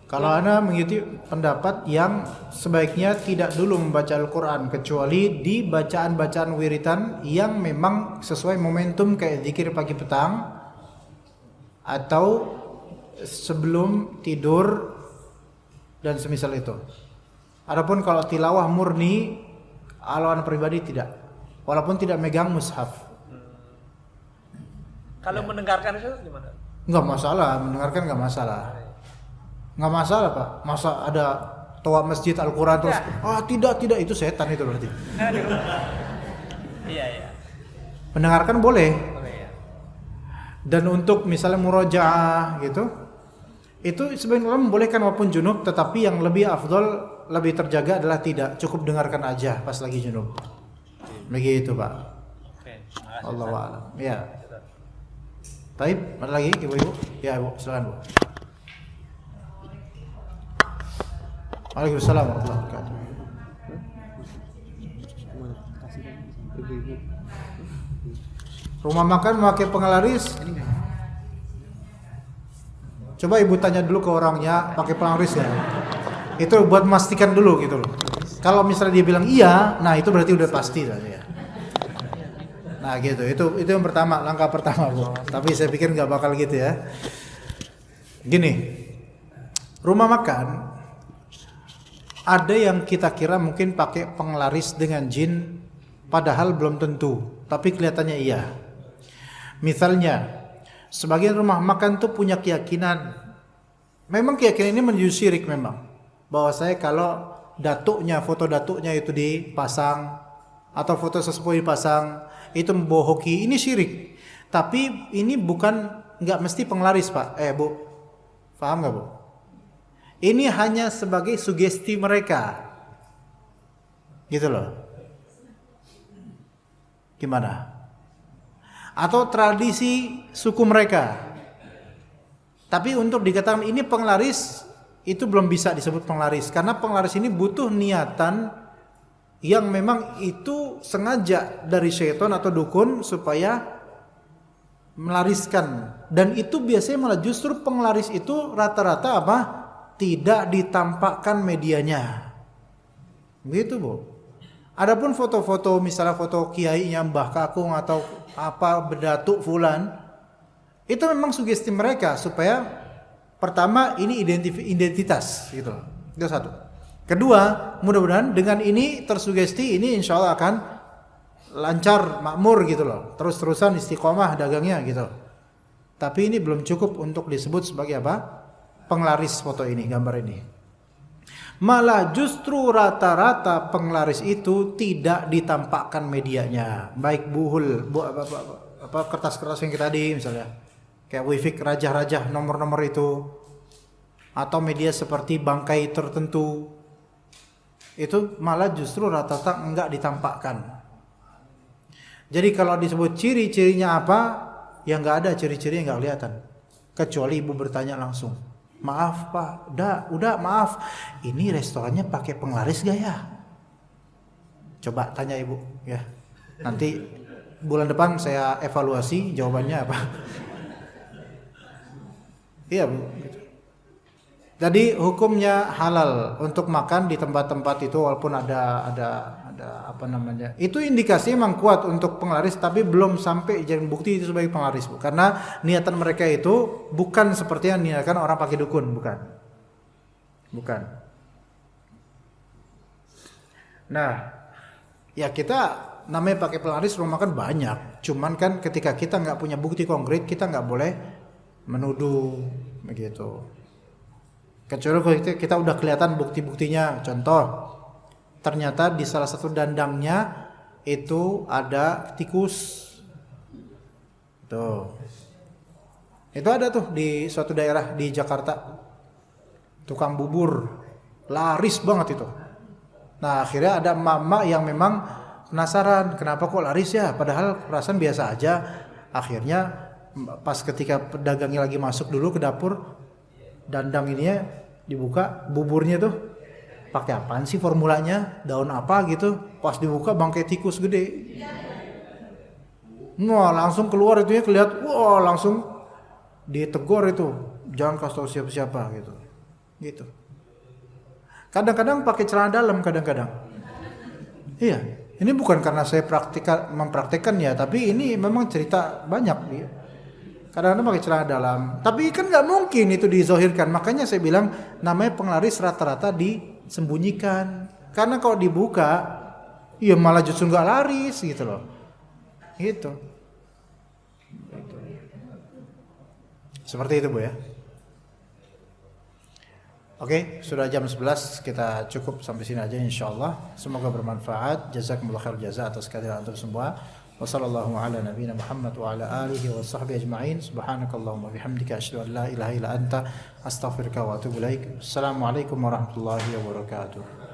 Kalau Anda mengikuti pendapat yang sebaiknya tidak dulu membaca Al-Quran kecuali di bacaan-bacaan wiritan yang memang sesuai momentum kayak zikir pagi petang atau sebelum tidur dan semisal itu. Adapun kalau tilawah murni, kalau Anda pribadi tidak, walaupun tidak megang mushaf. Kalau mendengarkan itu gimana? Enggak masalah, mendengarkan enggak masalah. Enggak masalah pak. Masa ada toa masjid Al-Quran terus, tidak, itu setan itu berarti. Iya. Mendengarkan boleh. Ya. Dan untuk misalnya murojaah gitu, itu sebenarnya membolehkan walaupun junub, tetapi yang lebih afdol, lebih terjaga adalah tidak, cukup dengarkan aja pas lagi junub. Begitu pak. Oke. Allahu a'lam. Ya. Baik, ada lagi ibu-ibu? Ya ibu, silakan bu. Waalaikumsalam warahmatullahi wabarakatuh. Rumah makan memakai penglaris. Coba ibu tanya dulu ke orangnya pakai penglaris ya. Itu buat memastikan dulu gitu loh. Kalau misalnya dia bilang iya, nah itu berarti udah pasti lah ya. Nah gitu, itu yang pertama, langkah pertama bu. Tapi saya pikir nggak bakal gitu ya. Gini, rumah makan ada yang kita kira mungkin pakai penglaris dengan jin, padahal belum tentu, tapi kelihatannya iya. Misalnya, sebagian rumah makan tuh punya keyakinan, memang keyakinan ini menuju syirik memang, bahwa saya kalau datuknya, foto datuknya itu dipasang atau foto sesepuh dipasang, itu membohoki, ini syirik. Tapi ini bukan, nggak mesti penglaris pak. Bu, paham nggak bu? Ini hanya sebagai sugesti mereka, gitu loh. Gimana? Atau tradisi suku mereka. Tapi untuk dikatakan ini penglaris, itu belum bisa disebut penglaris, karena penglaris ini butuh niatan yang memang itu sengaja dari syaitan atau dukun supaya melariskan. Dan itu biasanya malah justru penglaris itu rata-rata apa? Tidak ditampakkan medianya. Begitu bu. Adapun foto-foto, misalnya foto kiainya Mbah Kakung atau apa berdatuk fulan, itu memang sugesti mereka supaya pertama ini identitas gitu. Itu satu. Kedua, mudah-mudahan dengan ini tersugesti, ini insya Allah akan lancar, makmur gitu loh. Terus-terusan istiqomah dagangnya gitu. Tapi ini belum cukup untuk disebut sebagai apa? Penglaris foto ini, gambar ini. Malah justru rata-rata penglaris itu tidak ditampakkan medianya. Baik kertas-kertas yang tadi misalnya. Kayak Wifik rajah-rajah nomor-nomor itu. Atau media seperti bangkai tertentu. Itu malah justru rata-rata enggak ditampakkan. Jadi kalau disebut ciri-cirinya apa, ya enggak ada ciri-cirinya, enggak kelihatan. Kecuali ibu bertanya langsung, maaf pak, udah maaf, ini restorannya pakai penglaris gak ya? Coba tanya ibu ya. Nanti bulan depan saya evaluasi jawabannya apa. Iya bu. Jadi hukumnya halal untuk makan di tempat-tempat itu walaupun ada apa namanya. Itu indikasi memang kuat untuk penglaris tapi belum sampai jadi bukti itu sebagai penglaris, Bu. Karena niatan mereka itu bukan seperti yang niatkan orang pakai dukun, bukan. Bukan. Nah, ya kita namanya pakai penglaris rumah makan banyak. Cuman kan ketika kita nggak punya bukti konkret, kita nggak boleh menuduh begitu. Kecuali kalau kita udah kelihatan bukti-buktinya. Contoh, ternyata di salah satu dandangnya itu ada tikus. Tuh. Itu ada tuh di suatu daerah di Jakarta. Tukang bubur. Laris banget itu. Nah, akhirnya ada mama yang memang penasaran, kenapa kok laris ya? Padahal perasaan biasa aja. Akhirnya pas ketika pedagangnya lagi masuk dulu ke dapur, dandang ininya dibuka, buburnya tuh pakai apaan sih formulanya, daun apa gitu, pas dibuka bangkai tikus gede. Wah langsung keluar itu ya, kelihatan, wah langsung ditegur itu, jangan kasih tahu siapa-siapa gitu. Kadang-kadang pakai celana dalam, kadang-kadang. Iya, ini bukan karena saya mempraktikkan ya, tapi ini memang cerita banyak dia. Kadang-kadang pakai celana dalam. Tapi kan nggak mungkin itu dizohirkan. Makanya saya bilang namanya penglaris rata-rata disembunyikan. Karena kalau dibuka, ya malah justru nggak laris gitu loh. Gitu. Seperti itu Bu ya. Oke, sudah jam 11, kita cukup sampai sini aja insyaallah. Semoga bermanfaat. Jazakumullah khair jazaa atas kehadiran antum semua. Wassallallahu ala nabiyina Muhammad wa ala alihi wa sahbihi ajma'in. Subhanakallahumma bihamdika asyhadu an la ilaha illa anta astaghfiruka wa atubu ilaik. Assalamualaikum warahmatullahi wabarakatuh.